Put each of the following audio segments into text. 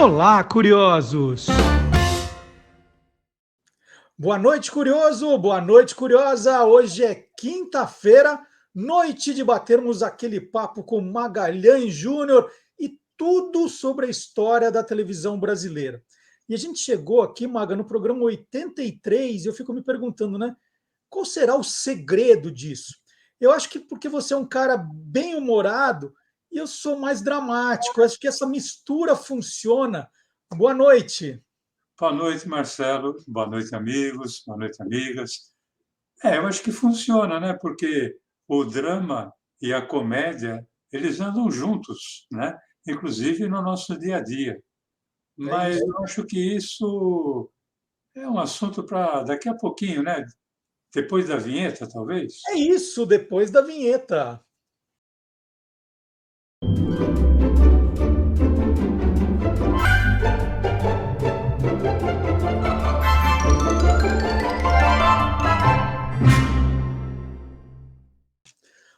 Olá, curiosos! Boa noite, curioso! Boa noite, curiosa! Hoje é quinta-feira, noite de batermos aquele papo com Magalhães Júnior e tudo sobre a história da televisão brasileira. E a gente chegou aqui, Maga, no programa 83, e eu fico me perguntando, né? Qual será o segredo disso? Eu acho que porque você é um cara bem humorado e eu sou mais dramático. Eu acho que essa mistura funciona. Boa noite. Boa noite, Marcelo. Boa noite, amigos. Boa noite, amigas. Eu acho que funciona, né? Porque o drama e a comédia, eles andam juntos, né? Inclusive no nosso dia a dia. É Mas isso. eu acho que isso é um assunto para daqui a pouquinho, né? Depois da vinheta, É talvez. isso, depois da vinheta.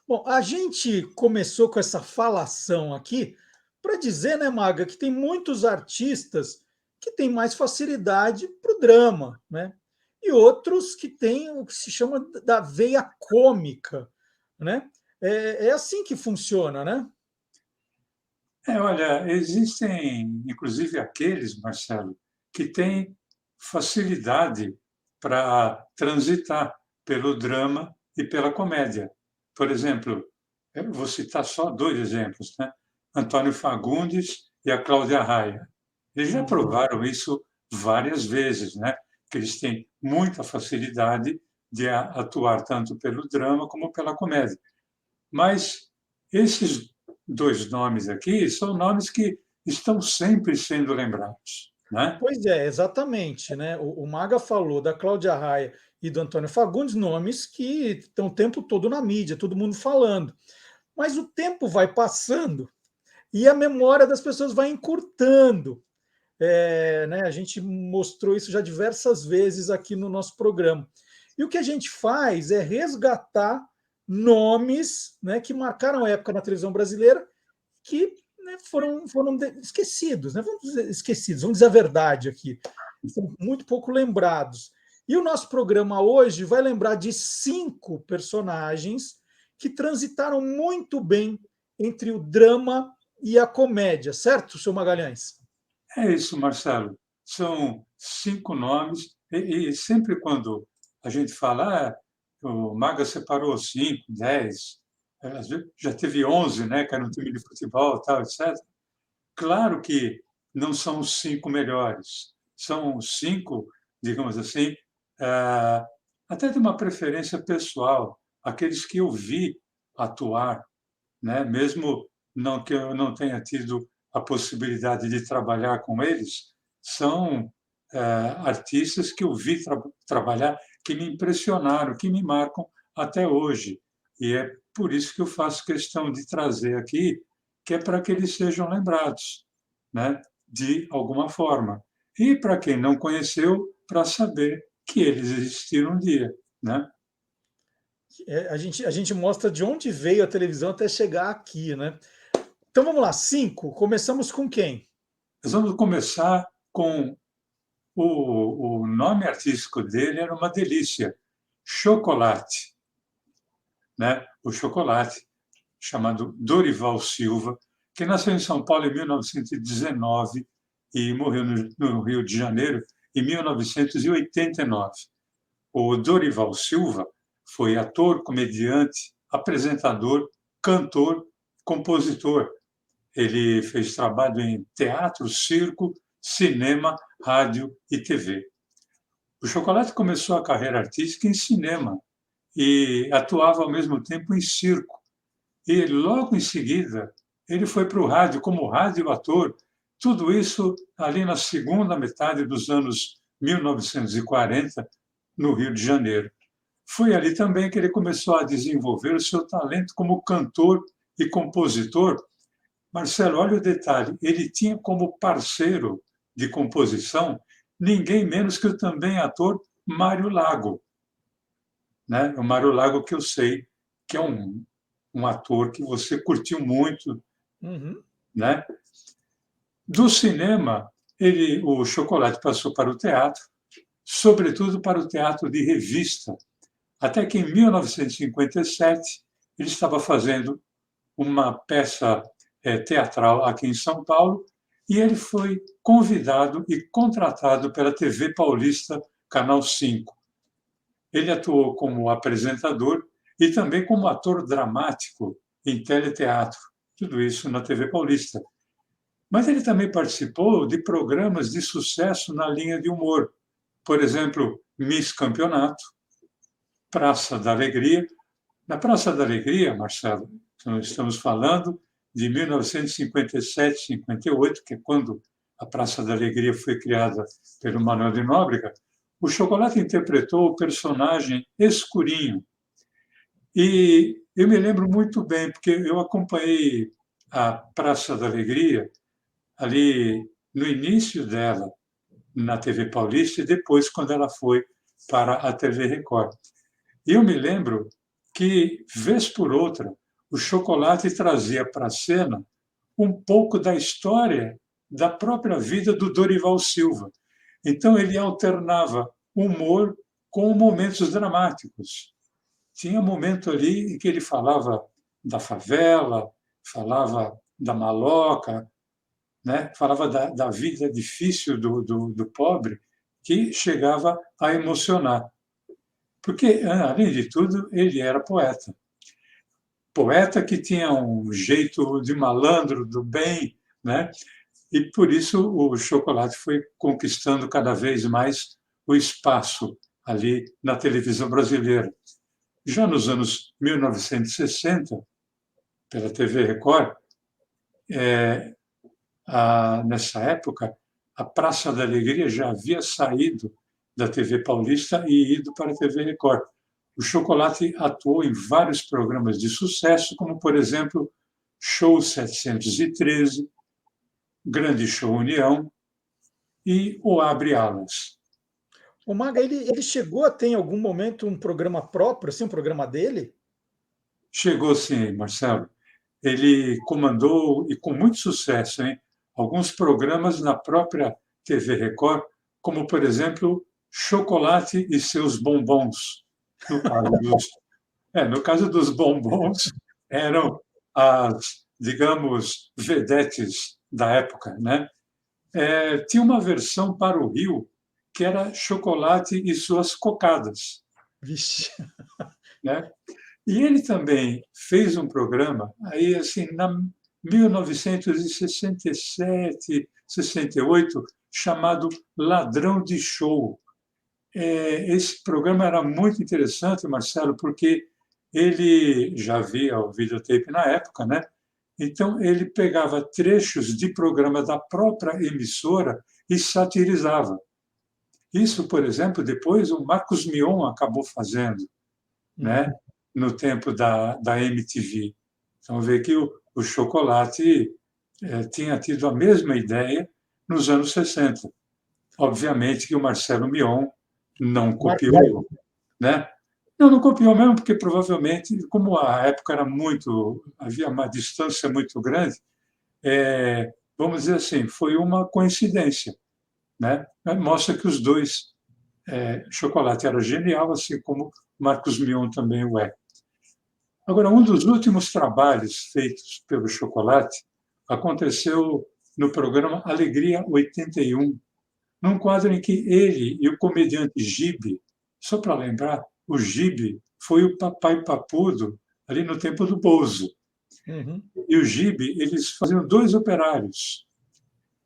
Bom, a gente começou com essa falação aqui para dizer, né, Maga, que tem muitos artistas que têm mais facilidade para o drama, né? E outros que têm o que se chama da veia cômica, né? É assim que funciona, né? Olha, existem inclusive aqueles, Marcelo, que têm facilidade para transitar pelo drama e pela comédia. Por exemplo, eu vou citar só dois exemplos, né? Antônio Fagundes e a Cláudia Raia. Eles já Uhum. provaram isso várias vezes, né? Que eles têm muita facilidade de atuar tanto pelo drama como pela comédia. Mas esses dois nomes aqui são nomes que estão sempre sendo lembrados, né? Pois é, exatamente, né? O Maga falou da Cláudia Raia e do Antônio Fagundes, nomes que estão o tempo todo na mídia, todo mundo falando. Mas o tempo vai passando e a memória das pessoas vai encurtando. Né, a gente mostrou isso já diversas vezes aqui no nosso programa. E o que a gente faz é resgatar nomes, né, que marcaram a época na televisão brasileira que, né, foram esquecidos, né? Vamos dizer, esquecidos, vamos dizer a verdade aqui. São muito pouco lembrados. E o nosso programa hoje vai lembrar de 5 personagens que transitaram muito bem entre o drama e a comédia, certo, seu Magalhães? É isso, Marcelo. São cinco nomes e sempre quando a gente fala, o Maga separou cinco, 10, às vezes já teve 11, né, que era um time de futebol, tal, etc. Claro que não são os cinco melhores, são os cinco, digamos assim, ah, até de uma preferência pessoal, aqueles que eu vi atuar, né? Mesmo não que eu não tenha tido a possibilidade de trabalhar com eles, são artistas que eu vi trabalhar, que me impressionaram, que me marcam até hoje. E é por isso que eu faço questão de trazer aqui, que é para que eles sejam lembrados, né? De alguma forma. E para quem não conheceu, para saber que eles existiram um dia, né? A gente mostra de onde veio a televisão até chegar aqui, né? Então vamos lá, 5. Começamos com quem? Nós vamos começar com o nome artístico dele era uma delícia, Chocolate, né? O Chocolate, chamado Dorival Silva, que nasceu em São Paulo em 1919 e morreu no Rio de Janeiro em 1989. O Dorival Silva foi ator, comediante, apresentador, cantor, compositor. Ele fez trabalho em teatro, circo, cinema, rádio e TV. O Chocolate começou a carreira artística em cinema e atuava ao mesmo tempo em circo. E logo em seguida, ele foi para o rádio como radioator. Tudo isso ali na segunda metade dos anos 1940, no Rio de Janeiro. Foi ali também que ele começou a desenvolver o seu talento como cantor e compositor. Marcelo, olha o detalhe, ele tinha como parceiro de composição ninguém menos que o também ator Mário Lago, né? O Mário Lago que eu sei que é um ator que você curtiu muito, Uhum. né? Do cinema, o Chocolate passou para o teatro, sobretudo para o teatro de revista, até que em 1957 ele estava fazendo uma peça teatral aqui em São Paulo e ele foi convidado e contratado pela TV Paulista, Canal 5. Ele atuou como apresentador e também como ator dramático em teleteatro, tudo isso na TV Paulista. Mas ele também participou de programas de sucesso na linha de humor, por exemplo, Miss Campeonato, Praça da Alegria. Na Praça da Alegria, Marcelo, nós estamos falando de 1957, 58, que é quando a Praça da Alegria foi criada pelo Manuel de Nóbrega. O Chocolate interpretou o personagem Escurinho. E eu me lembro muito bem, porque eu acompanhei a Praça da Alegria ali no início dela na TV Paulista e depois quando ela foi para a TV Record. E eu me lembro que, vez por outra, o Chocolate trazia para a cena um pouco da história da própria vida do Dorival Silva. Então, ele alternava humor com momentos dramáticos. Tinha um momento ali em que ele falava da favela, falava da maloca, né? Falava da vida difícil do pobre, que chegava a emocionar. Porque, além de tudo, ele era poeta. Poeta que tinha um jeito de malandro, do bem, né? E por isso o Chocolate foi conquistando cada vez mais o espaço ali na televisão brasileira. Já nos anos 1960, pela TV Record, nessa época, a Praça da Alegria já havia saído da TV Paulista e ido para a TV Record. O Chocolate atuou em vários programas de sucesso, como, por exemplo, Show 713, Grande Show União e O Abre Alas. O Maga, ele chegou a ter em algum momento um programa próprio, assim, um programa dele? Chegou sim, Marcelo. Ele comandou, e com muito sucesso, hein, alguns programas na própria TV Record, como, por exemplo, Chocolate e seus bombons. No caso dos bombons, eram as, digamos, vedetes da época, né? Tinha uma versão para o Rio que era Chocolate e suas cocadas. Vixe. Né? E ele também fez um programa, aí assim, na 1967, 68, chamado Ladrão de Show. Esse programa era muito interessante, Marcelo, porque ele já via o videotape na época, né? Então, ele pegava trechos de programa da própria emissora e satirizava. Isso, por exemplo, depois o Marcos Mion acabou fazendo, né? No tempo da MTV. Então, vê que o Chocolate tinha tido a mesma ideia nos anos 60. Obviamente que o Marcelo Mion não copiou, né? Não copiou mesmo, porque provavelmente, como a época era havia uma distância muito grande, vamos dizer assim, foi uma coincidência, né? Mostra que os dois, Chocolate era genial, assim como Marcos Mion também o é. Agora, um dos últimos trabalhos feitos pelo Chocolate aconteceu no programa Alegria 81, num quadro em que ele e o comediante Gibe, só para lembrar, o Gibe foi o papai papudo ali no tempo do Bozo. Uhum. E o Gibe, eles faziam dois operários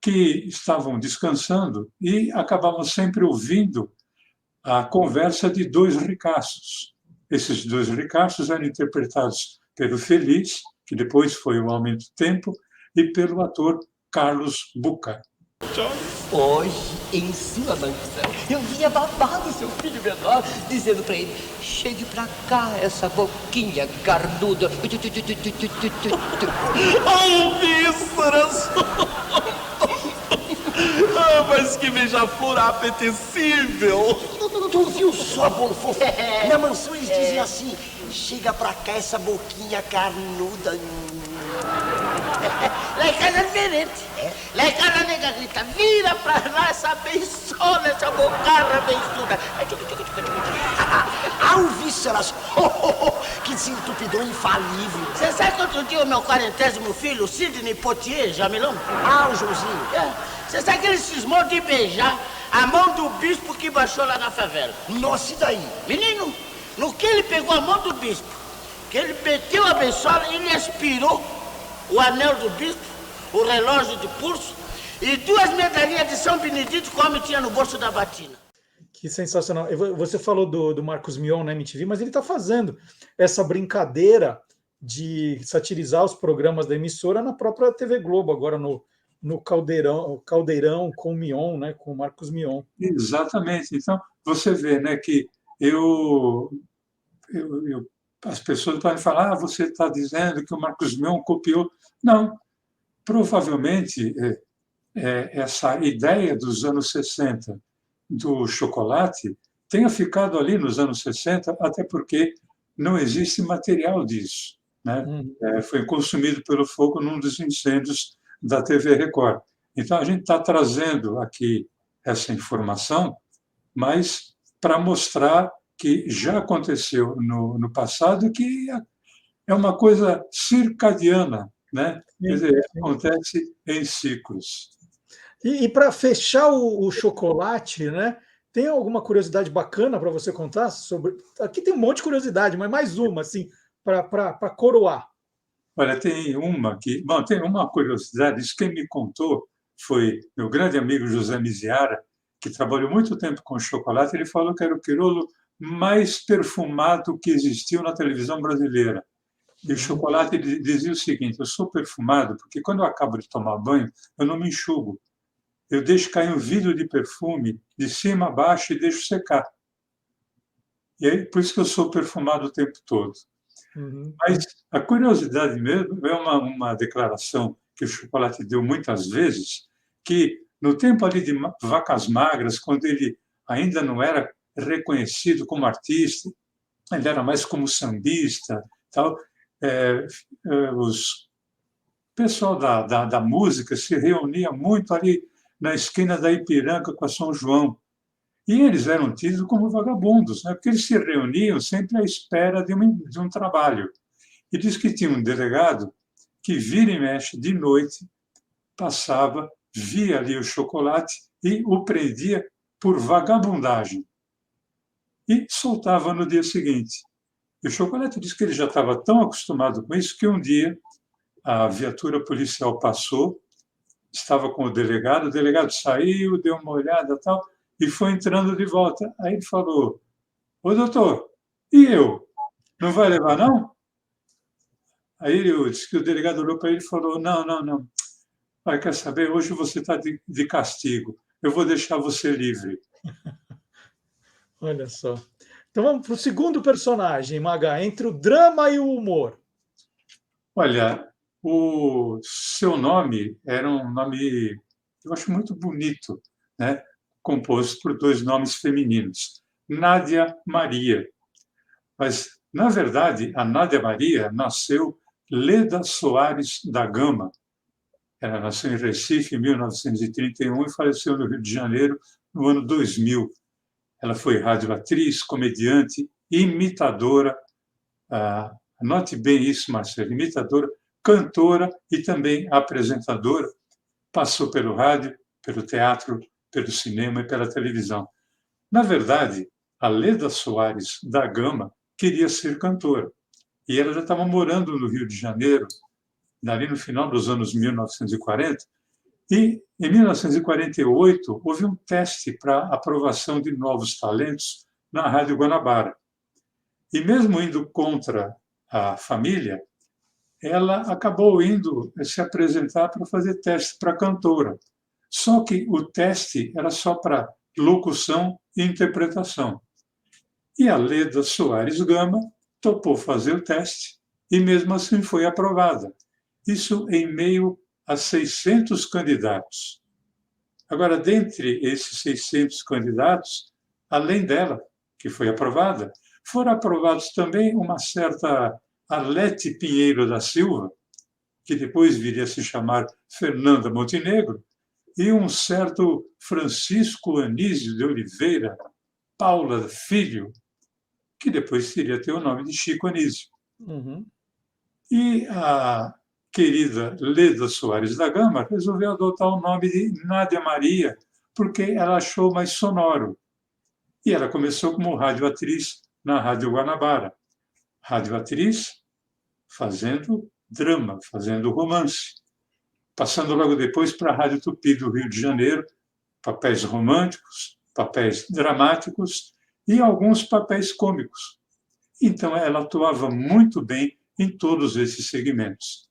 que estavam descansando e acabavam sempre ouvindo a conversa de dois ricaços. Esses dois ricaços eram interpretados pelo Feliz, que depois foi o Aumento do Tempo, e pelo ator Carlos Buca. Hoje, em sua mansão, eu via babado seu filho menor, dizendo pra ele: chegue pra cá, essa boquinha carnuda. Oh, vísceras! Mas que beija-flor apetecível! Tu viu só, bolo fofo? Na mansão eles diziam assim: chega pra cá, essa boquinha carnuda. Lá em casa é diferente. diferente. Lá em casa a nega grita, vira pra lá essa bençona, essa bocarra bençuda. Ah, o vísceras, que desentupidor infalível. Você sabe que outro dia o meu 40º filho, o Sidney Poitier, Jamilão? Ah, o Joãozinho. Você sabe que ele cismou de beijar a mão do bispo que baixou lá na favela. Nossa, e daí? Menino, no que ele pegou a mão do bispo, que ele meteu a bençola, ele aspirou o anel do bispo, o relógio de pulso e 2 medalhinhas de São Benedito que o homem tinha no bolso da batina. Que sensacional. Você falou do Marcos Mion na MTV, mas ele está fazendo essa brincadeira de satirizar os programas da emissora na própria TV Globo, agora no Caldeirão com o Mion, né, com o Marcos Mion. Exatamente. Então, você vê, né, que as pessoas podem falar, você está dizendo que o Marcos Mion copiou. Não, provavelmente essa ideia dos anos 60 do chocolate tenha ficado ali nos anos 60, até porque não existe material disso, né? Foi consumido pelo fogo num dos incêndios da TV Record. Então, a gente está trazendo aqui essa informação, mas para mostrar que já aconteceu no passado, que é uma coisa circadiana, né? Quer dizer, acontece em ciclos. E para fechar o chocolate, né? Tem alguma curiosidade bacana para você contar sobre? Aqui tem um monte de curiosidade, mas mais uma, assim, para coroar. Olha, tem uma curiosidade. Isso quem me contou foi meu grande amigo José Miziara, que trabalhou muito tempo com chocolate. Ele falou que era o crioulo mais perfumado que existiu na televisão brasileira. E o chocolate dizia o seguinte: eu sou perfumado porque quando eu acabo de tomar banho, eu não me enxugo. Eu deixo cair um vidro de perfume de cima a baixo e deixo secar. E aí, por isso que eu sou perfumado o tempo todo. Mas a curiosidade mesmo é uma declaração que o chocolate deu muitas vezes, que no tempo ali de Vacas Magras, quando ele ainda não era reconhecido como artista, ele era mais como sambista, tal. O pessoal da música se reunia muito ali na esquina da Ipiranga com a São João. E eles eram tidos como vagabundos, né? Porque eles se reuniam sempre à espera de um trabalho. E diz que tinha um delegado que, vira e mexe, de noite, passava, via ali o chocolate e o prendia por vagabundagem. E soltava no dia seguinte. E o chocolate disse que ele já estava tão acostumado com isso que um dia a viatura policial passou, estava com o delegado saiu, deu uma olhada e tal, e foi entrando de volta. Aí ele falou: ô doutor, e eu? Não vai levar, não? Aí ele disse que o delegado olhou para ele e falou: não. Mas quer saber? Hoje você está de castigo. Eu vou deixar você livre. Olha só. Então vamos para o segundo personagem, Maga, entre o drama e o humor. Olha, o seu nome era um nome, eu acho muito bonito, né? Composto por 2 nomes femininos, Nádia Maria. Mas, na verdade, a Nádia Maria nasceu Leda Soares da Gama. Ela nasceu em Recife em 1931 e faleceu no Rio de Janeiro no ano 2000. Ela foi radioatriz, comediante, imitadora, anote bem isso, Marcelo, imitadora, cantora e também apresentadora. Passou pelo rádio, pelo teatro, pelo cinema e pela televisão. Na verdade, a Leda Soares da Gama queria ser cantora. E ela já estava morando no Rio de Janeiro, ali no final dos anos 1940, e em 1948 houve um teste para aprovação de novos talentos na Rádio Guanabara. E mesmo indo contra a família, ela acabou indo se apresentar para fazer teste para cantora. Só que o teste era só para locução e interpretação. E a Leda Soares Gama topou fazer o teste e mesmo assim foi aprovada. Isso em meio a 600 candidatos. Agora, dentre esses 600 candidatos, além dela, que foi aprovada, foram aprovados também uma certa Arlete Pinheiro da Silva, que depois viria a se chamar Fernanda Montenegro, e um certo Francisco Anísio de Oliveira Paula Filho, que depois teria a ter o nome de Chico Anísio. Uhum. E a querida Leda Soares da Gama resolveu adotar o nome de Nádia Maria, porque ela achou mais sonoro. E ela começou como radioatriz na Rádio Guanabara. Radioatriz fazendo drama, fazendo romance. Passando logo depois para a Rádio Tupi do Rio de Janeiro, papéis românticos, papéis dramáticos e alguns papéis cômicos. Então, ela atuava muito bem em todos esses segmentos.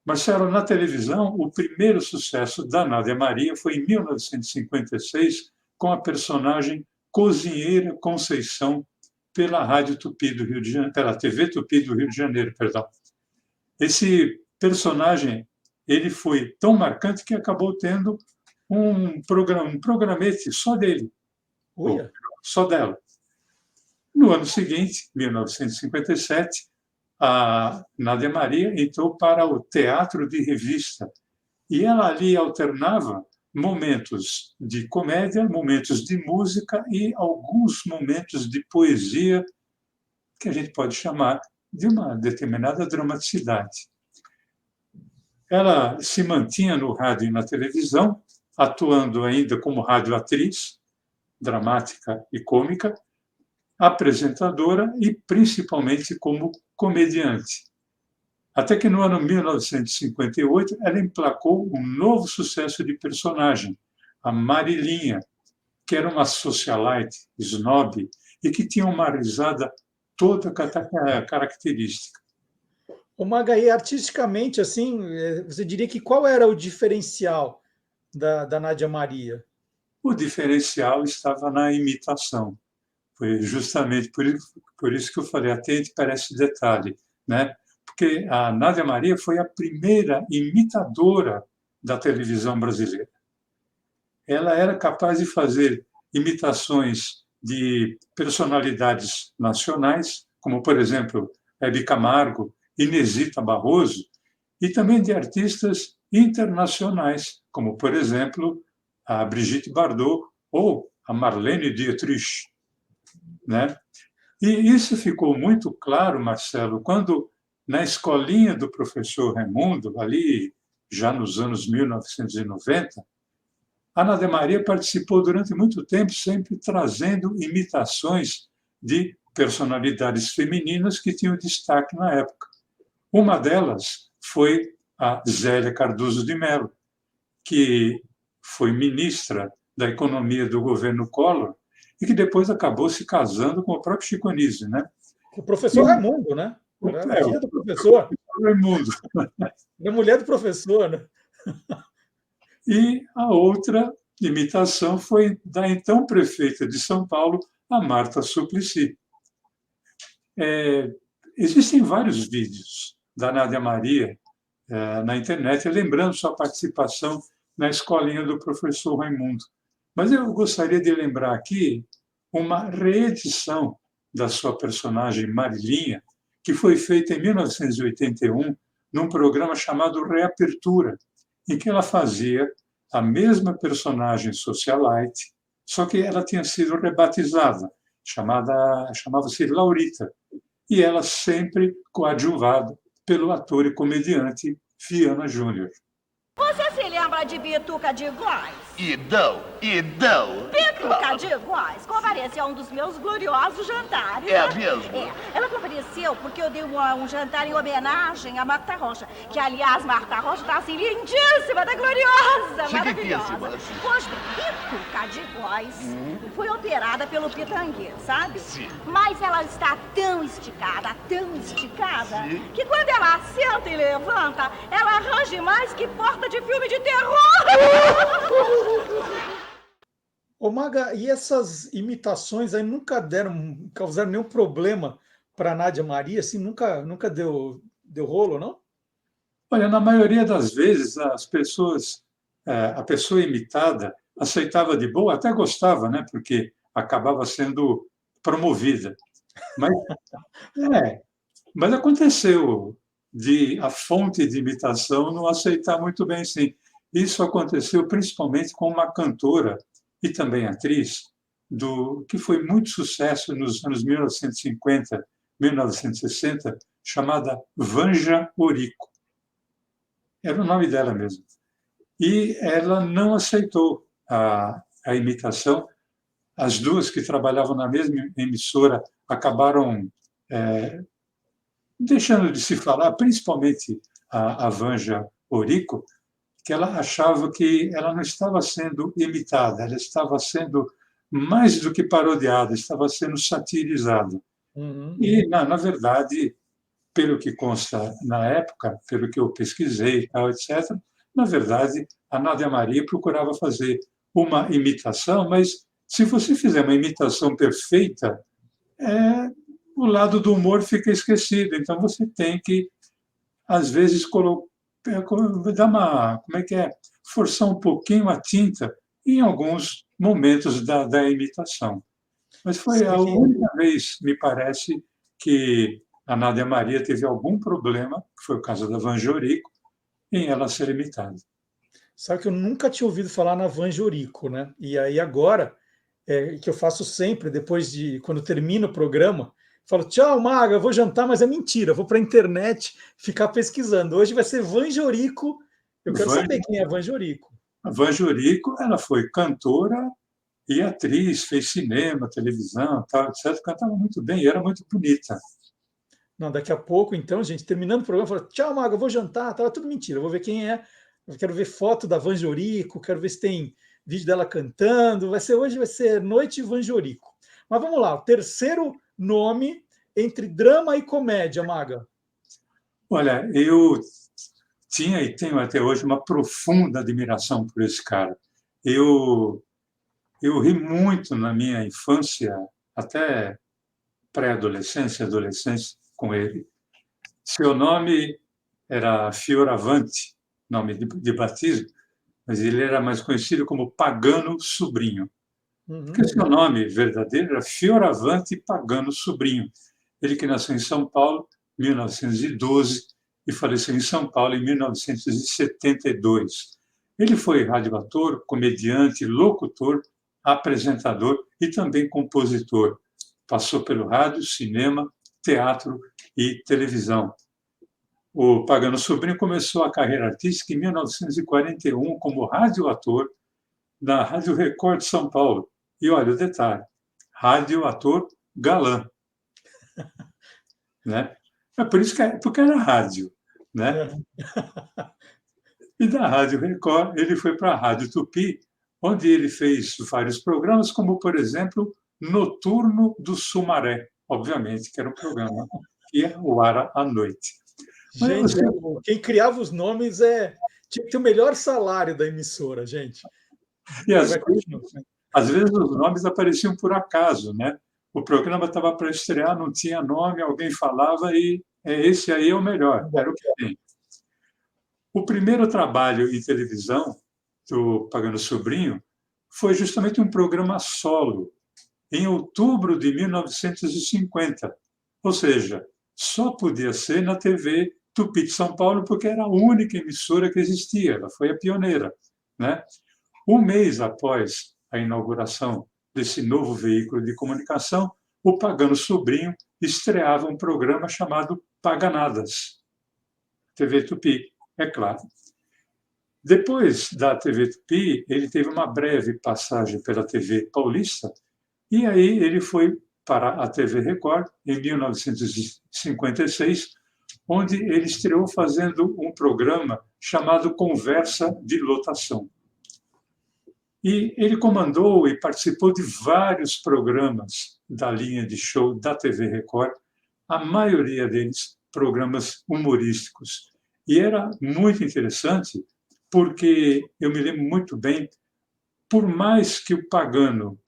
Marcelo, na televisão, o primeiro sucesso da Nádia Maria foi em 1956, com a personagem Cozinheira Conceição, pela Rádio Tupi do Rio de Janeiro, pela TV Tupi do Rio de Janeiro, perdão. Esse personagem, ele foi tão marcante que acabou tendo um programete só dele, Uia. só dela. No ano seguinte, 1957, a Nádia Maria entrou para o teatro de revista e ela ali alternava momentos de comédia, momentos de música e alguns momentos de poesia que a gente pode chamar de uma determinada dramaticidade. Ela se mantinha no rádio e na televisão, atuando ainda como radioatriz, dramática e cômica, apresentadora e principalmente como comediante. Até que no ano 1958 ela emplacou um novo sucesso de personagem, a Marilinha, que era uma socialite, snob, e que tinha uma risada toda característica. O Maga, artisticamente, assim, você diria que qual era o diferencial da Nádia Maria? O diferencial estava na imitação. Foi justamente por isso que eu falei, atente para esse detalhe, né? Porque a Nádia Maria foi a primeira imitadora da televisão brasileira. Ela era capaz de fazer imitações de personalidades nacionais, como, por exemplo, Hebe Camargo, Inesita Barroso, e também de artistas internacionais, como, por exemplo, a Brigitte Bardot ou a Marlene Dietrich, né? E isso ficou muito claro, Marcelo, quando, na escolinha do professor Raimundo, ali já nos anos 1990, a Nádia Maria participou durante muito tempo, sempre trazendo imitações de personalidades femininas que tinham destaque na época. Uma delas foi a Zélia Cardoso de Mello, que foi ministra da Economia do governo Collor e que depois acabou se casando com o próprio Chico Anísio, né? O professor Raimundo, né? Era a filha do professor. Raimundo. Da mulher do professor, né? E a outra imitação foi da então prefeita de São Paulo, a Marta Suplicy. Existem vários vídeos da Nádia Maria na internet, lembrando sua participação na escolinha do professor Raimundo. Mas eu gostaria de lembrar aqui uma reedição da sua personagem Marilinha, que foi feita em 1981 num programa chamado Reapertura, em que ela fazia a mesma personagem socialite, só que ela tinha sido rebatizada, chamava-se Laurita, e ela sempre coadjuvada pelo ator e comediante Viana Júnior. Você se lembra de Bituca de Góis? Idão. Bituca de Góis compareceu a um dos meus gloriosos jantares. É mesmo? É. Ela compareceu porque eu dei um jantar em homenagem a Marta Rocha. Que, aliás, Marta Rocha está assim lindíssima, tá gloriosa, maravilhosa. Pois bem, Bituca de Góis foi operada pelo Pitangueiro, sabe? Sim. Mas ela está tão esticada, que quando ela senta e levanta, ela range mais que porta de filme de terror. Ô Maga, e essas imitações aí nunca causaram nenhum problema para a Nádia Maria? Assim, nunca deu rolo, não? Olha, na maioria das vezes, a pessoa imitada aceitava de boa, até gostava, né? Porque acabava sendo promovida. Mas aconteceu de a fonte de imitação não aceitar muito bem, sim. Isso aconteceu principalmente com uma cantora e também atriz que foi muito sucesso nos anos 1950, 1960, chamada Vanja Orico. Era o nome dela mesmo. E ela não aceitou a imitação. As duas que trabalhavam na mesma emissora acabaram deixando de se falar, principalmente a Vanja Orico, que ela achava que ela não estava sendo imitada, ela estava sendo mais do que parodiada, estava sendo satirizada. Uhum. E, na verdade, pelo que consta na época, pelo que eu pesquisei, tal, etc., na verdade, a Nádia Maria procurava fazer uma imitação, mas se você fizer uma imitação perfeita, o lado do humor fica esquecido. Então, você tem que, às vezes, dar uma... Como é que é? Forçar um pouquinho a tinta em alguns momentos da imitação. Mas foi a única vez, me parece, que a Nádia Maria teve algum problema, que foi o caso da Vanja Orico, em ela ser imitada. Sabe que eu nunca tinha ouvido falar na Vanja Orico, né? E aí agora, que eu faço sempre, depois de, quando termino o programa, falo, tchau, Maga, eu vou jantar, mas é mentira, vou para a internet ficar pesquisando. Hoje vai ser Vanja Orico, eu quero saber quem é a Vanja Orico. A Vanja Orico, ela foi cantora e atriz, fez cinema, televisão, tal, etc. Cantava muito bem e era muito bonita. Não, daqui a pouco, então, gente, terminando o programa, falo, tchau, Maga, eu vou jantar, tá tudo mentira, eu vou ver quem é, eu quero ver foto da Vanja Orico, quero ver se tem vídeo dela cantando, hoje vai ser Noite Vanja Orico. Mas vamos lá, o terceiro nome entre drama e comédia, Maga. Olha, eu tinha e tenho até hoje uma profunda admiração por esse cara. Eu ri muito na minha infância, até pré-adolescência, adolescência, com ele. Seu nome era Fioravante, nome de batismo, mas ele era mais conhecido como Pagano Sobrinho. Porque seu nome verdadeiro era Fioravante Pagano Sobrinho. Ele que nasceu em São Paulo, em 1912, e faleceu em São Paulo em 1972. Ele foi radioator, comediante, locutor, apresentador e também compositor. Passou pelo rádio, cinema, teatro e televisão. O Pagano Sobrinho começou a carreira artística em 1941 como radioator na Rádio Record de São Paulo. E olha o detalhe, radioator galã. Né? É por isso porque era rádio. Né? E da Rádio Record, ele foi para a Rádio Tupi, onde ele fez vários programas, como, por exemplo, Noturno do Sumaré, obviamente, que era um programa que ia ao ar à noite. Gente, quem criava os nomes tinha que ter o melhor salário da emissora, gente. E às vezes os nomes apareciam por acaso, né? O programa estava para estrear, não tinha nome, alguém falava e esse aí é o melhor, era o que tem. O primeiro trabalho em televisão do Pagano Sobrinho foi justamente um programa solo, em outubro de 1950. Ou seja, só podia ser na TV Tupi de São Paulo, porque era a única emissora que existia, ela foi a pioneira. Né? Um mês após a inauguração desse novo veículo de comunicação, o Pagano Sobrinho estreava um programa chamado Paganadas, TV Tupi, é claro. Depois da TV Tupi, ele teve uma breve passagem pela TV Paulista, e aí ele foi para a TV Record, em 1956, onde ele estreou fazendo um programa chamado Conversa de Lotação. E ele comandou e participou de vários programas da linha de show da TV Record, a maioria deles programas humorísticos. E era muito interessante, porque eu me lembro muito bem, por mais que o Pagano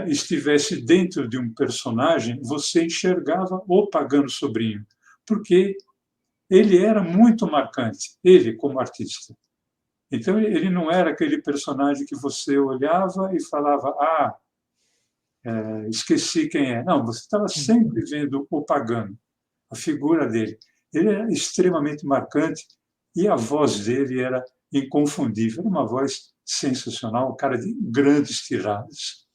estivesse dentro de um personagem, você enxergava o Pagano Sobrinho, porque ele era muito marcante, ele como artista. Então, ele não era aquele personagem que você olhava e falava, esqueci quem é. Não, você estava sempre vendo o Pagano, a figura dele. Ele era extremamente marcante e a voz dele era inconfundível. Era uma voz sensacional, um cara de grandes tiradas.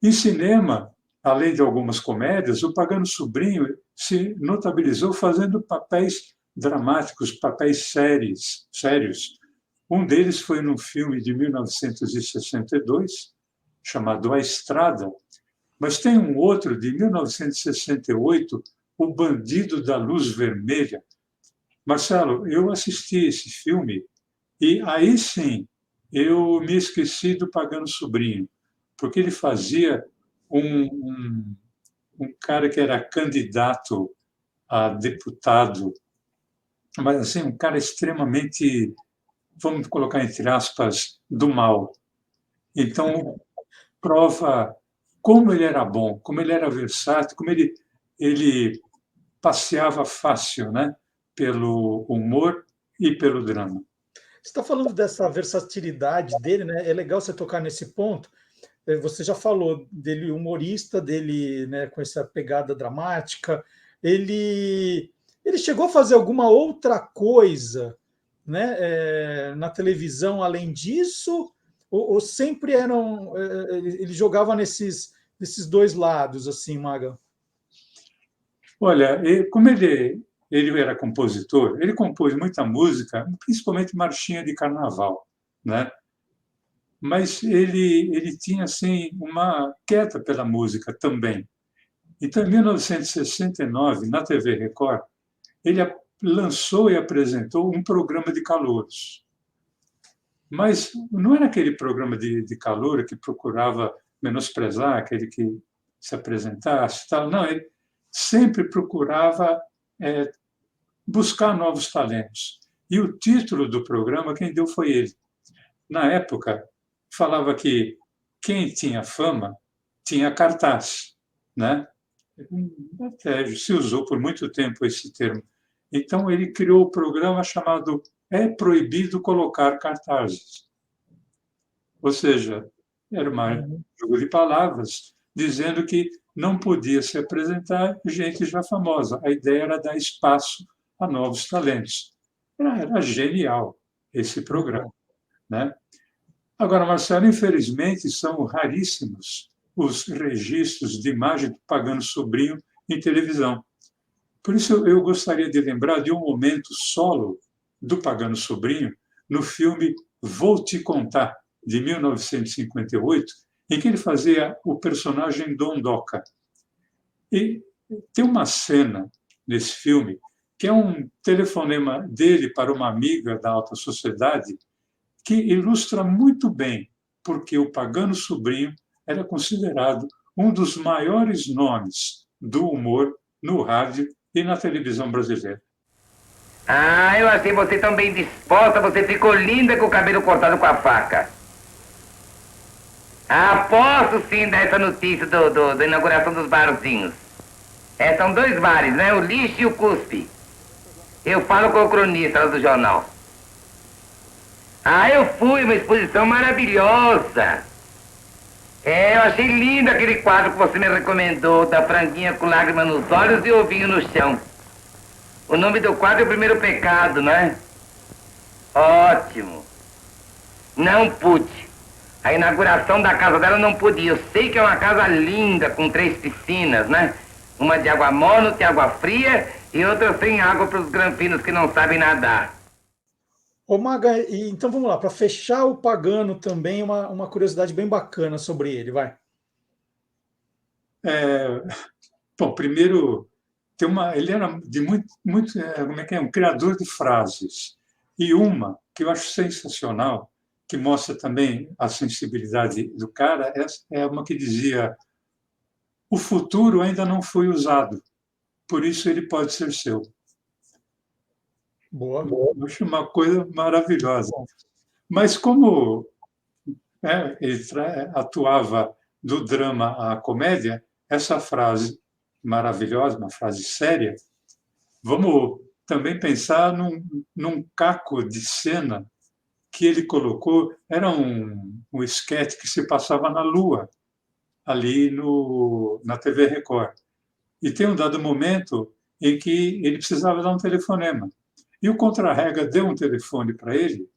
Em cinema, além de algumas comédias, o Pagano Sobrinho se notabilizou fazendo papéis dramáticos, papéis sérios. Um deles foi num filme de 1962, chamado A Estrada, mas tem um outro de 1968, O Bandido da Luz Vermelha. Marcelo, eu assisti esse filme e aí sim eu me esqueci do Pagano Sobrinho, porque ele fazia um cara que era candidato a deputado, mas assim, um cara extremamente, vamos colocar entre aspas, do mal. Então, prova como ele era bom, como ele era versátil, como ele passeava fácil, né? Pelo humor e pelo drama. Você está falando dessa versatilidade dele, né? É legal você tocar nesse ponto. Você já falou dele humorista, dele, né, com essa pegada dramática. Ele chegou a fazer alguma outra coisa, né, na televisão além disso? Ou sempre eram. Ele jogava nesses dois lados, assim, Maga? Olha, como ele era compositor, ele compôs muita música, principalmente marchinha de carnaval, né? Mas ele tinha assim uma queda pela música também. Então, em 1969, na TV Record, ele lançou e apresentou um programa de calouros. Mas não era aquele programa de calouro que procurava menosprezar aquele que se apresentasse, tal. Não, ele sempre procurava buscar novos talentos. E o título do programa, quem deu foi ele. Na época, falava que quem tinha fama tinha cartaz, né? Até se usou por muito tempo esse termo. Então, ele criou o programa chamado É Proibido Colocar Cartazes. Ou seja, era um jogo de palavras, dizendo que não podia se apresentar gente já famosa. A ideia era dar espaço a novos talentos. Era genial esse programa, né? Agora, Marcelo, infelizmente, são raríssimos os registros de imagem do Pagano Sobrinho em televisão. Por isso, eu gostaria de lembrar de um momento solo do Pagano Sobrinho no filme Vou Te Contar, de 1958, em que ele fazia o personagem Dondoca. E tem uma cena nesse filme que é um telefonema dele para uma amiga da alta sociedade que ilustra muito bem porque o Pagano Sobrinho era considerado um dos maiores nomes do humor no rádio e na televisão brasileira. Ah, eu achei você tão bem disposta, você ficou linda com o cabelo cortado com a faca. Aposto sim dessa notícia da inauguração dos barzinhos. São dois bares, né? O Lixo e o Cuspe. Eu falo com o cronista lá do jornal. Ah, eu fui, uma exposição maravilhosa. Eu achei lindo aquele quadro que você me recomendou, da franguinha com lágrimas nos olhos e ovinho no chão. O nome do quadro é O Primeiro Pecado, não é? Ótimo. Não pude. A inauguração da casa dela não pude ir. Eu sei que é uma casa linda, com 3 piscinas, né? Uma de água morna, outra de água fria e outra sem água para os granfinos que não sabem nadar. Ô Maga, então vamos lá, para fechar o Pagano também, uma curiosidade bem bacana sobre ele, vai. Bom, primeiro, ele era de muito como é que é? Um criador de frases. E uma que eu acho sensacional, que mostra também a sensibilidade do cara, é uma que dizia: o futuro ainda não foi usado, por isso ele pode ser seu. Boa. Eu acho uma coisa maravilhosa. Mas como ele atuava do drama à comédia, essa frase maravilhosa, uma frase séria, vamos também pensar num caco de cena que ele colocou. Era um esquete que se passava na Lua, ali na TV Record. E tem um dado momento em que ele precisava dar um telefonema. E o Contra-Rega deu um telefone para ele,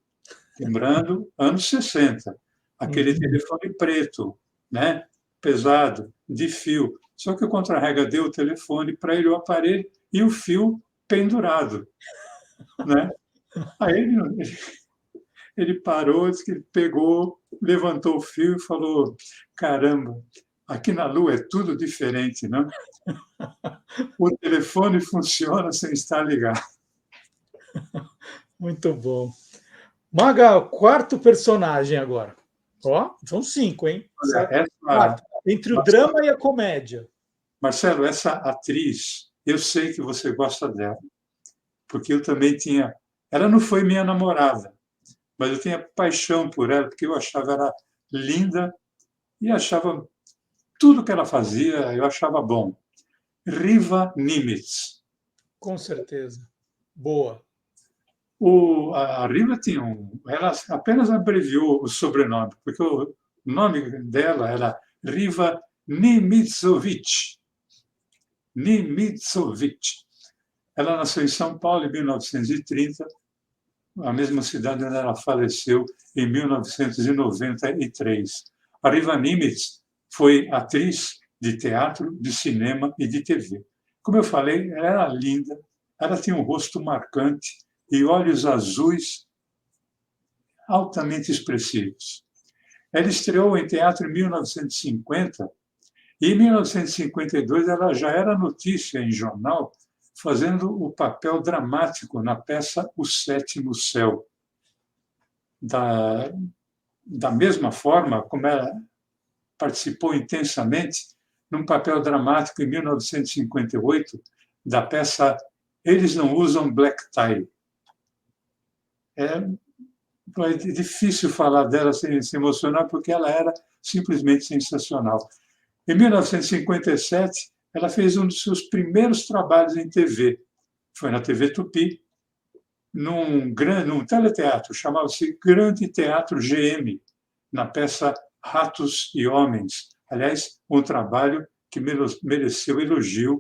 lembrando, anos 60, aquele telefone preto, né? Pesado, de fio. Só que o Contra-Rega deu o telefone para ele, o aparelho, e o fio pendurado, né? Aí ele parou, disse que ele pegou, levantou o fio e falou: caramba, aqui na Lua é tudo diferente, não? O telefone funciona sem estar ligado. Muito bom. Maga, quarto personagem agora. Ó, são 5, hein? Quarto, entre o drama e a comédia. Marcelo, essa atriz, eu sei que você gosta dela, porque eu também tinha... Ela não foi minha namorada, mas eu tinha paixão por ela, porque eu achava ela linda e achava tudo que ela fazia, eu achava bom. Riva Nimitz. Com certeza. Boa. A Riva tinha ela apenas abreviou o sobrenome, porque o nome dela era Riva Nimitzovic. Nimitzovic. Ela nasceu em São Paulo em 1930, a mesma cidade onde ela faleceu em 1993. A Riva Nimitz foi atriz de teatro, de cinema e de TV. Como eu falei, ela era linda, ela tinha um rosto marcante e olhos azuis altamente expressivos. Ela estreou em teatro em 1950 e em 1952 ela já era notícia em jornal fazendo o papel dramático na peça O Sétimo Céu. Da mesma forma como ela participou intensamente num papel dramático em 1958 da peça Eles Não Usam Black Tie. É difícil falar dela sem se emocionar, porque ela era simplesmente sensacional. Em 1957, ela fez um dos seus primeiros trabalhos em TV. Foi na TV Tupi, num teleteatro, chamava-se Grande Teatro GM, na peça Ratos e Homens. Aliás, um trabalho que mereceu elogio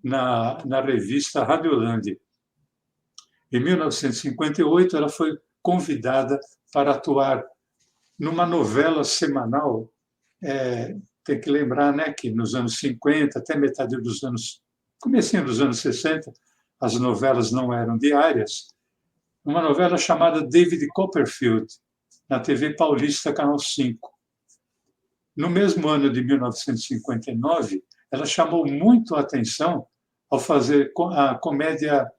na revista Radiolândia. Em 1958, ela foi convidada para atuar numa novela semanal. Tem que lembrar, né, que nos anos 50, até metade dos anos... comecinho dos anos 60, as novelas não eram diárias. Uma novela chamada David Copperfield, na TV Paulista, Canal 5. No mesmo ano de 1959, ela chamou muito a atenção ao fazer a comédia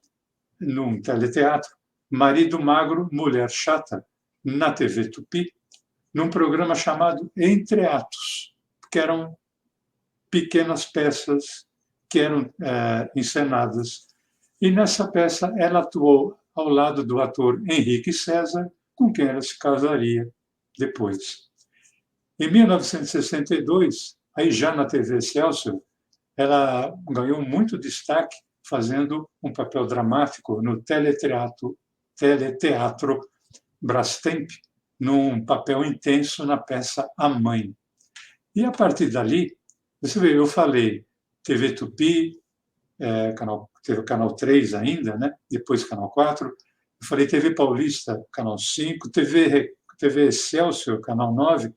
num teleteatro, Marido Magro, Mulher Chata, na TV Tupi, num programa chamado Entre Atos, que eram pequenas peças que eram encenadas. E nessa peça ela atuou ao lado do ator Henrique César, com quem ela se casaria depois. Em 1962, aí já na TV Excelsior, ela ganhou muito destaque fazendo um papel dramático no teleteatro Brastemp, num papel intenso na peça A Mãe. E a partir dali, você vê, eu falei TV Tupi, teve o Canal 3 ainda, né? Depois Canal 4, eu falei TV Paulista, Canal 5, TV Excelsior, Canal 9,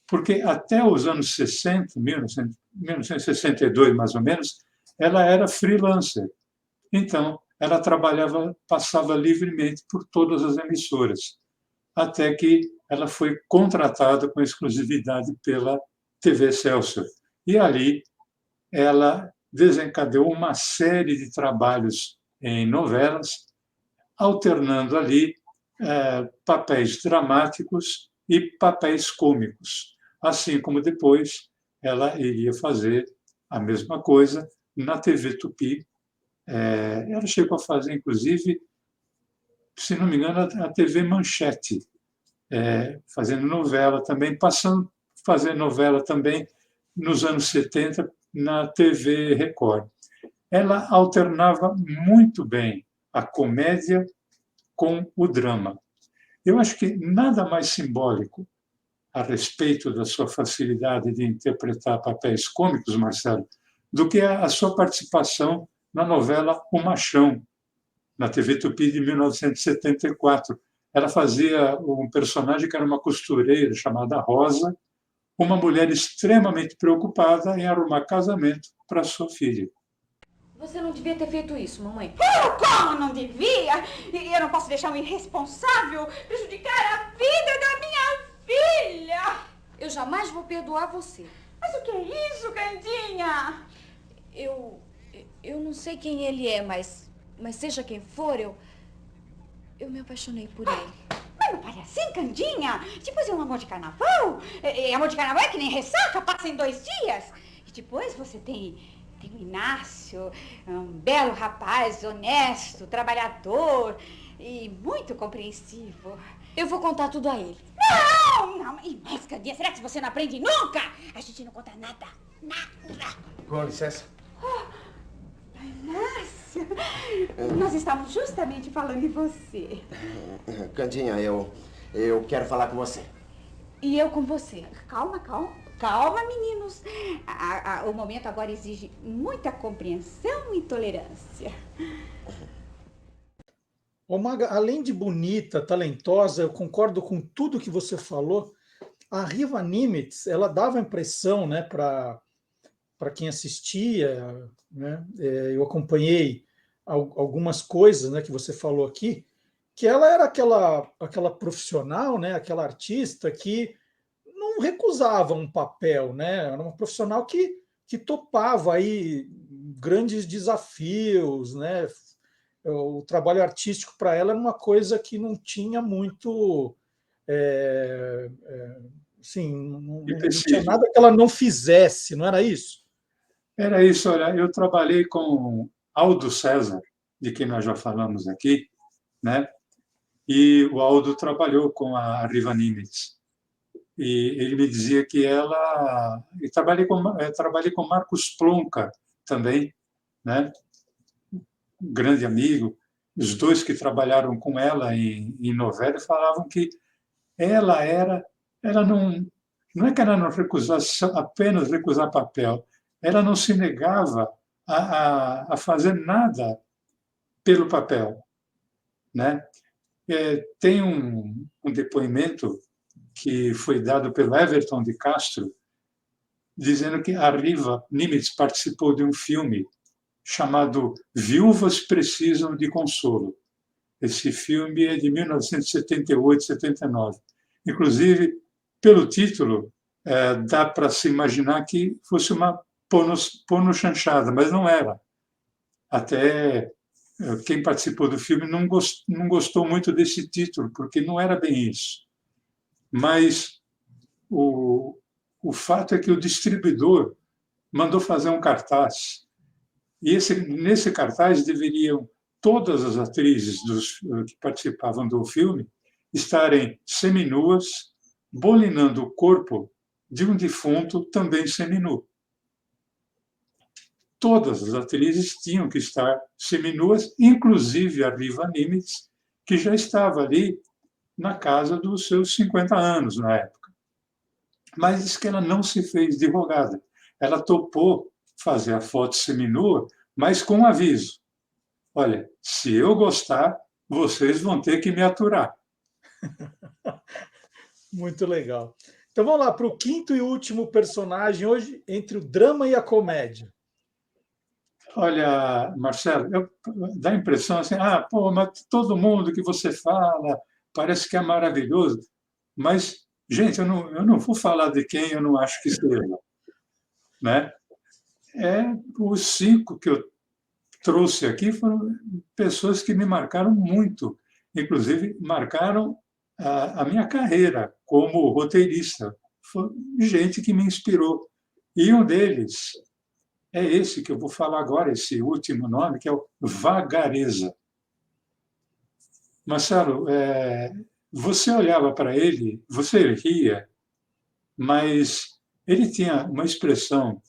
porque até os anos 60, 1962 mais ou menos, ela era freelancer. Então, ela passava livremente por todas as emissoras, até que ela foi contratada com exclusividade pela TV Excelsior. E ali ela desencadeou uma série de trabalhos em novelas, alternando ali papéis dramáticos e papéis cômicos, assim como depois ela iria fazer a mesma coisa na TV Tupi. Ela chegou a fazer, inclusive, se não me engano, a TV Manchete, fazendo novela também, passando a fazer novela também nos anos 70 na TV Record. Ela alternava muito bem a comédia com o drama. Eu acho que nada mais simbólico a respeito da sua facilidade de interpretar papéis cômicos, Marcelo, do que a sua participação na novela O Machão, na TV Tupi de 1974. Ela fazia um personagem que era uma costureira chamada Rosa, uma mulher extremamente preocupada em arrumar casamento para sua filha. Você não devia ter feito isso, mamãe. Como não devia? Eu não posso deixar um irresponsável prejudicar a vida da minha filha. Eu jamais vou perdoar você. Mas o que é isso, Candinha? Eu não sei quem ele é, mas seja quem for, eu me apaixonei por ele. Mas não pare assim, Candinha. Depois é um amor de carnaval. Amor de carnaval é que nem ressaca, passa em 2 dias. E depois você tem o Inácio, um belo rapaz, honesto, trabalhador e muito compreensivo. Eu vou contar tudo a ele. Não. E mais, Candinha, será que você não aprende nunca? A gente não conta nada. Com licença. Inácio, nós estamos justamente falando de você. Candinha, eu quero falar com você. E eu com você. Calma, meninos. O momento agora exige muita compreensão e tolerância. Ô Maga, além de bonita, talentosa, eu concordo com tudo que você falou. A Riva Nimitz, ela dava a impressão, né, para quem assistia, né, eu acompanhei algumas coisas, né, que você falou aqui, que ela era aquela profissional, né, aquela artista que não recusava um papel, né, era uma profissional que topava aí grandes desafios, né. O trabalho artístico para ela era uma coisa que não tinha muito, assim, não tinha nada que ela não fizesse, não era isso? Era isso, olha, eu trabalhei com Aldo César, de quem nós já falamos aqui, né? E o Aldo trabalhou com a Riva Nimitz. E ele me dizia que ela... E trabalhei com Marcos Plonka também, né? Um grande amigo. Os dois que trabalharam com ela em novela falavam que ela não é que ela não recusasse apenas recusar papel, ela não se negava a fazer nada pelo papel, né? Tem um depoimento que foi dado pelo Everton de Castro, dizendo que a Riva Nimitz participou de um filme chamado Viúvas Precisam de Consolo. Esse filme é de 1978, 79. Inclusive, pelo título, dá para se imaginar que fosse uma pornochanchada, mas não era. Até quem participou do filme não gostou muito desse título, porque não era bem isso. Mas o fato é que o distribuidor mandou fazer um cartaz. E nesse cartaz deveriam todas as atrizes que participavam do filme estarem seminuas, bolinando o corpo de um defunto também seminu. Todas as atrizes tinham que estar seminuas, inclusive a Riva Nimitz, que já estava ali na casa dos seus 50 anos na época. Mas diz que ela não se fez de rogada. Ela topou fazer a foto seminua, mas com um aviso. Olha, se eu gostar, vocês vão ter que me aturar. Muito legal. Então vamos lá para o quinto e último personagem hoje, entre o drama e a comédia. Olha, Marcelo, dá a impressão assim, mas todo mundo que você fala parece que é maravilhoso. Mas, gente, eu não vou falar de quem eu não acho que seja, né? Os 5 que eu trouxe aqui foram pessoas que me marcaram muito, inclusive marcaram a minha carreira como roteirista. Foi gente que me inspirou. E um deles é esse que eu vou falar agora, esse último nome, que é o Vagareza. Marcelo, você olhava para ele, você ria, mas ele tinha uma expressão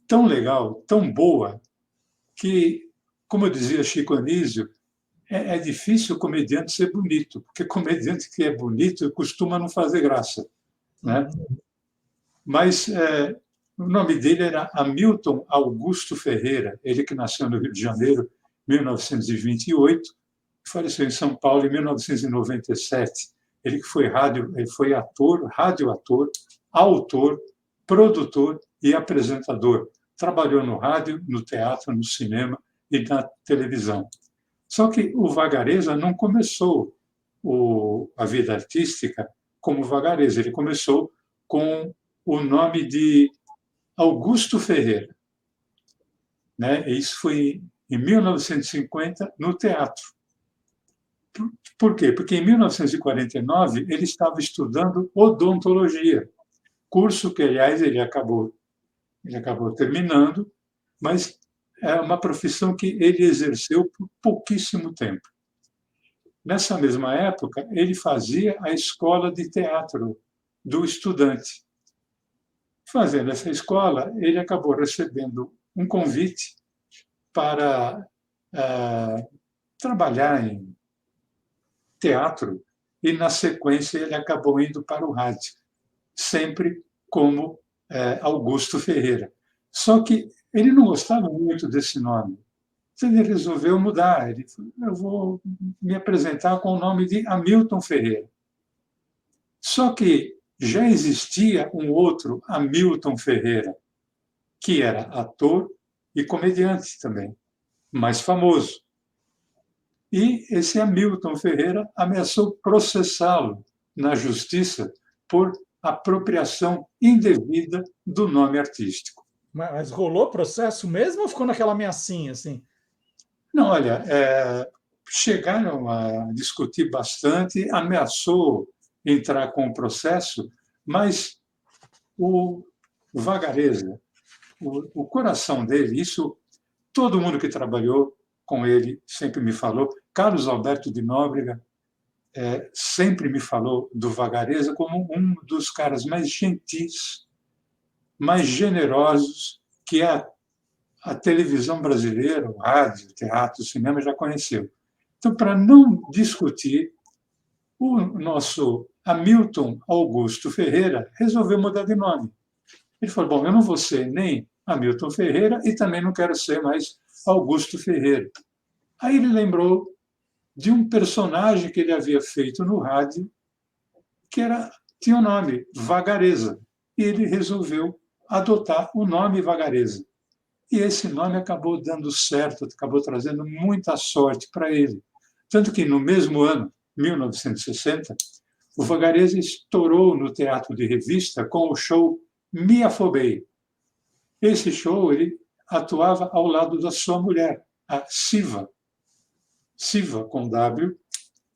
tão legal, tão boa, que, como dizia Chico Anísio, é difícil o comediante ser bonito, porque comediante que é bonito costuma não fazer graça, né? Mas O nome dele era Hamilton Augusto Ferreira, ele que nasceu no Rio de Janeiro em 1928 e faleceu em São Paulo em 1997. Ele que ele foi ator, radioator, autor, produtor e apresentador. Trabalhou no rádio, no teatro, no cinema e na televisão. Só que o Vagareza não começou a vida artística como Vagareza, ele começou com o nome de Augusto Ferreira. Né? Isso foi em 1950, no teatro. Por quê? Porque em 1949 ele estava estudando odontologia, curso que, aliás, ele acabou terminando, mas é uma profissão que ele exerceu por pouquíssimo tempo. Nessa mesma época, ele fazia a escola de teatro do estudante. Fazendo essa escola, ele acabou recebendo um convite para trabalhar em teatro e, na sequência, ele acabou indo para o rádio, sempre como Augusto Ferreira. Só que ele não gostava muito desse nome. Então, ele resolveu mudar. Ele falou, eu vou me apresentar com o nome de Hamilton Ferreira. Só que já existia um outro Hamilton Ferreira, que era ator e comediante também, mais famoso. E esse Hamilton Ferreira ameaçou processá-lo na justiça por apropriação indevida do nome artístico. Mas rolou processo mesmo ou ficou naquela ameaçinha assim? Não, olha, chegaram a discutir bastante, ameaçou entrar com o processo, mas o Vagareza, o coração dele, isso todo mundo que trabalhou com ele sempre me falou. Carlos Alberto de Nóbrega sempre me falou do Vagareza como um dos caras mais gentis, mais generosos que a televisão brasileira, o rádio, o teatro, o cinema já conheceu. Então, para não discutir, o nosso Hamilton Augusto Ferreira resolveu mudar de nome. Ele falou, bom, eu não vou ser nem Hamilton Ferreira e também não quero ser mais Augusto Ferreira. Aí ele lembrou de um personagem que ele havia feito no rádio, que tinha o nome Vagareza, e ele resolveu adotar o nome Vagareza. E esse nome acabou dando certo, acabou trazendo muita sorte para ele. Tanto que, no mesmo ano, 1960, o Vagareza estourou no teatro de revista com o show Me Afobei. Esse show ele atuava ao lado da sua mulher, a Siva com W,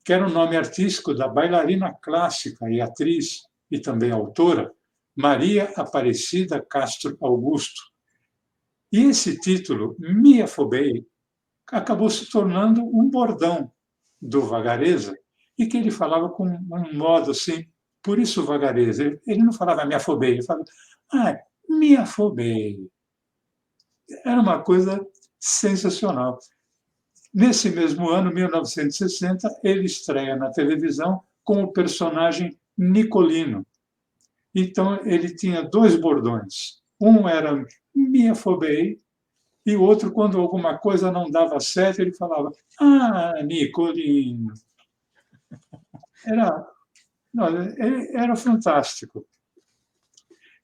que era o nome artístico da bailarina clássica e atriz e também autora Maria Aparecida Castro Augusto. E esse título, Me Afobei, acabou se tornando um bordão do Vagareza e que ele falava com um modo assim, por isso Vagareza. Ele não falava me afobei, ele falava me afobei. Era uma coisa sensacional. Nesse mesmo ano, 1960, ele estreia na televisão com o personagem Nicolino. Então, ele tinha dois bordões. Um era me afobei, e o outro, quando alguma coisa não dava certo, ele falava Nicolino. Era fantástico.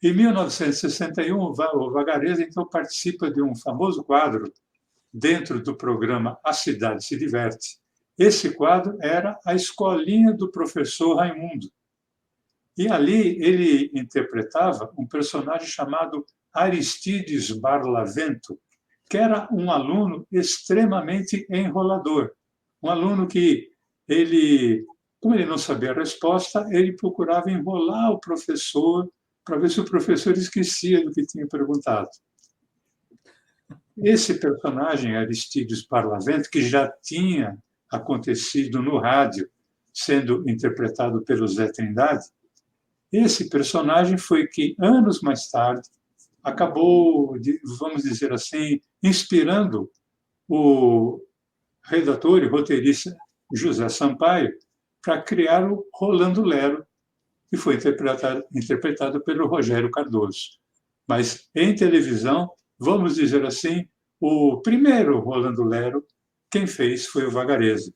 Em 1961, o Vagareza então participa de um famoso quadro dentro do programa A Cidade se Diverte. Esse quadro era a escolinha do professor Raimundo. E ali ele interpretava um personagem chamado Aristides Barlavento, que era um aluno extremamente enrolador. Um aluno que como ele não sabia a resposta, ele procurava enrolar o professor para ver se o professor esquecia do que tinha perguntado. Esse personagem, Aristides Barlavento, que já tinha acontecido no rádio, sendo interpretado pelo Zé Trindade, esse personagem foi que, anos mais tarde, acabou, vamos dizer assim, inspirando o redator e roteirista José Sampaio para criar o Rolando Lero, que foi interpretado pelo Rogério Cardoso. Mas em televisão, vamos dizer assim, o primeiro Rolando Lero, quem fez foi o Vagareza.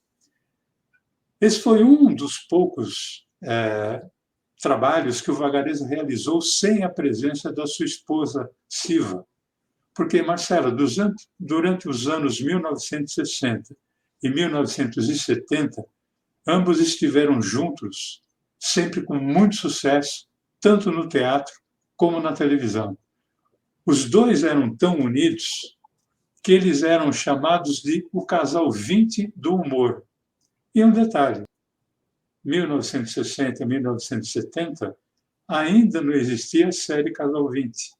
Esse foi um dos poucos trabalhos que o Vagareza realizou sem a presença da sua esposa, Siva. Porque, Marcela, durante os anos 1960 e 1970, ambos estiveram juntos, sempre com muito sucesso, tanto no teatro como na televisão. Os dois eram tão unidos que eles eram chamados de o casal 20 do humor. E um detalhe, 1960 e 1970, ainda não existia a série Casal 20.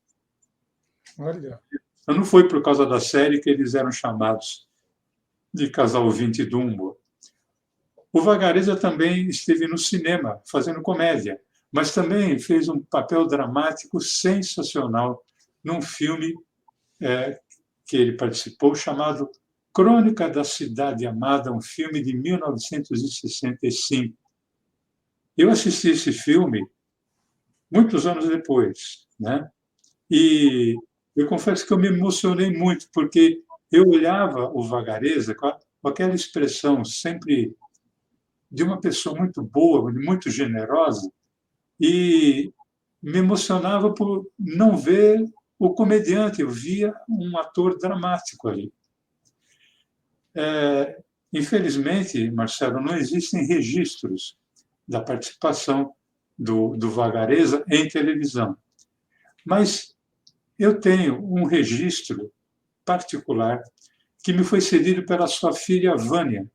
Olha. Então, não foi por causa da série que eles eram chamados de Casal 20 do humor. O Vagareza também esteve no cinema, fazendo comédia, mas também fez um papel dramático sensacional num filme que ele participou, chamado Crônica da Cidade Amada, um filme de 1965. Eu assisti esse filme muitos anos depois, né? E eu confesso que eu me emocionei muito, porque eu olhava o Vagareza com aquela expressão sempre de uma pessoa muito boa, muito generosa, e me emocionava por não ver o comediante, eu via um ator dramático ali. Infelizmente, Marcelo, não existem registros da participação do Vagareza em televisão. Mas eu tenho um registro particular que me foi cedido pela sua filha Vânia.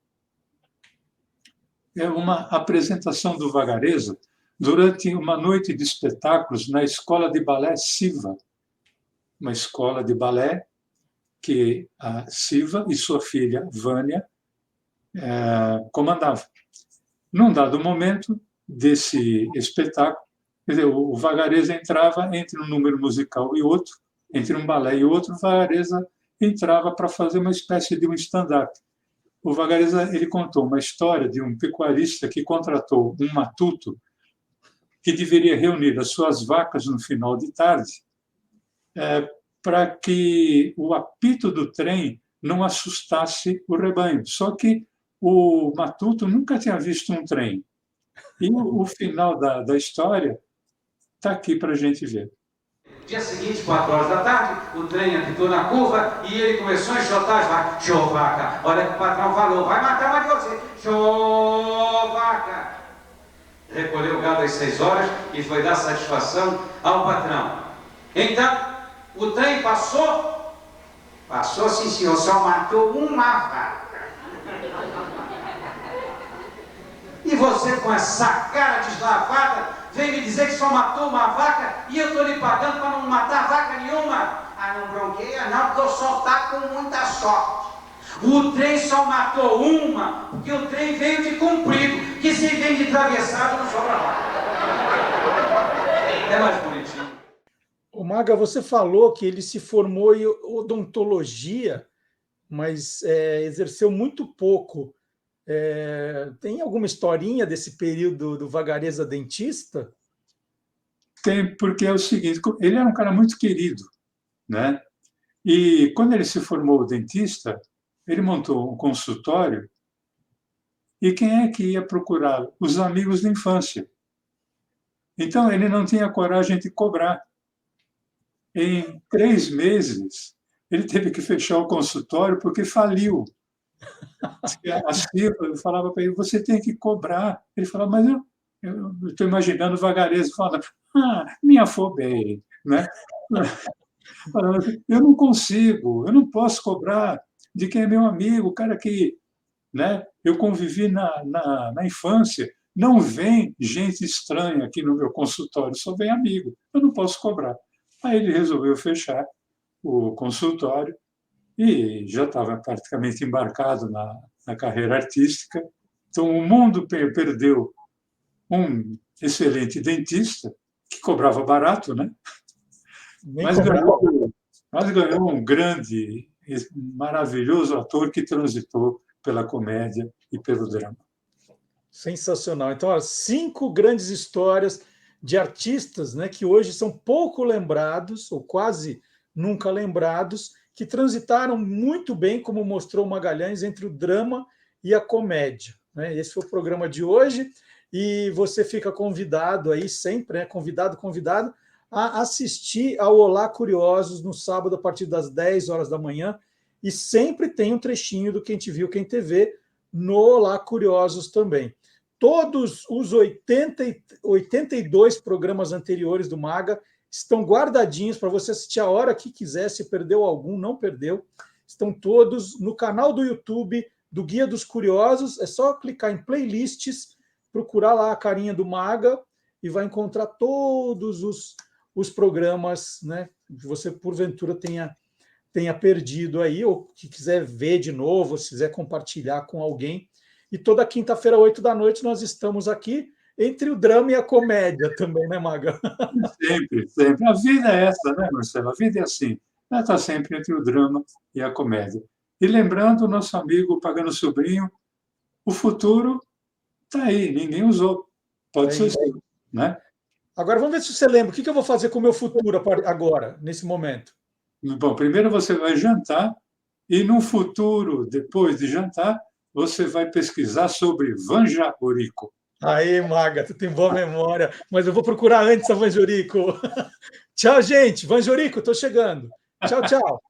É uma apresentação do Vagareza durante uma noite de espetáculos na Escola de Balé Siva, uma escola de balé que a Siva e sua filha Vânia comandavam. Num dado momento desse espetáculo, o Vagareza entrava entre um número musical e outro, entre um balé e outro, o Vagareza entrava para fazer uma espécie de um stand-up. O Vagareza ele contou uma história de um pecuarista que contratou um matuto que deveria reunir as suas vacas no final de tarde para que o apito do trem não assustasse o rebanho. Só que o matuto nunca tinha visto um trem. E o final da história está aqui para a gente ver. Dia seguinte, 4 horas da tarde, o trem apitou na curva e ele começou a enxotar as vacas. Show, vaca, olha que o patrão falou, vai matar mais de você. Show, vaca. Recolheu o gado às 6 horas e foi dar satisfação ao patrão. Então, o trem passou? Passou sim, senhor, só matou uma vaca. E você, com essa cara deslavada, vem me dizer que só matou uma vaca e eu estou lhe pagando para não matar vaca nenhuma? Ah, não bronqueia não, porque o senhor está com muita sorte. O trem só matou uma, porque o trem veio de comprido, que se vem de atravessado não sobra vaca. É mais bonitinho. Ô Maga, você falou que ele se formou em odontologia, mas exerceu muito pouco. Tem alguma historinha desse período do Vagareza dentista? Tem, porque é o seguinte, ele era um cara muito querido, né? E quando ele se formou dentista, ele montou um consultório e quem é que ia procurá-lo? Os amigos da infância. Então, ele não tinha coragem de cobrar. Em 3 meses, ele teve que fechar o consultório porque faliu. A Silva falava para ele, você tem que cobrar. Ele falava, mas eu estou imaginando o Vagareza falando, me afobei, né? Eu não consigo, eu não posso cobrar de quem é meu amigo, o cara que, né, eu convivi na infância. Não vem gente estranha aqui no meu consultório, só vem amigo. Eu não posso cobrar. Aí ele resolveu fechar o consultório e já estava praticamente embarcado na carreira artística. Então, o mundo perdeu um excelente dentista, que cobrava barato, né? Mas ganhou um grande, maravilhoso ator que transitou pela comédia e pelo drama. Sensacional. Então, 5 grandes histórias de artistas, né, que hoje são pouco lembrados, ou quase nunca lembrados, que transitaram muito bem, como mostrou Magalhães, entre o drama e a comédia, né? Esse foi o programa de hoje, e você fica convidado aí sempre, né, convidado, a assistir ao Olá Curiosos no sábado, a partir das 10 horas da manhã, e sempre tem um trechinho do Quem Te Viu, Quem te vê no Olá Curiosos também. Todos os 82 programas anteriores do Maga estão guardadinhos para você assistir a hora que quiser. Se perdeu algum, não perdeu. Estão todos no canal do YouTube do Guia dos Curiosos. É só clicar em playlists, procurar lá a carinha do Maga e vai encontrar todos os programas, né, que você, porventura, tenha perdido aí, ou que quiser ver de novo, se quiser compartilhar com alguém. E toda quinta-feira, 8 da noite, nós estamos aqui entre o drama e a comédia também, né, Maga? Sempre, sempre. A vida é essa, né, Marcelo? A vida é assim. Ela está sempre entre o drama e a comédia. E lembrando o nosso amigo Pagano Sobrinho, o futuro está aí, ninguém usou. Pode ser seu, né? Agora, vamos ver se você lembra. O que eu vou fazer com o meu futuro agora, nesse momento? Bom, primeiro você vai jantar e, no futuro, depois de jantar, você vai pesquisar sobre Vanjorico. Aí, Maga, tu tem boa memória, mas eu vou procurar antes a Vanjorico. Tchau, gente. Vanjorico, estou chegando. Tchau, tchau.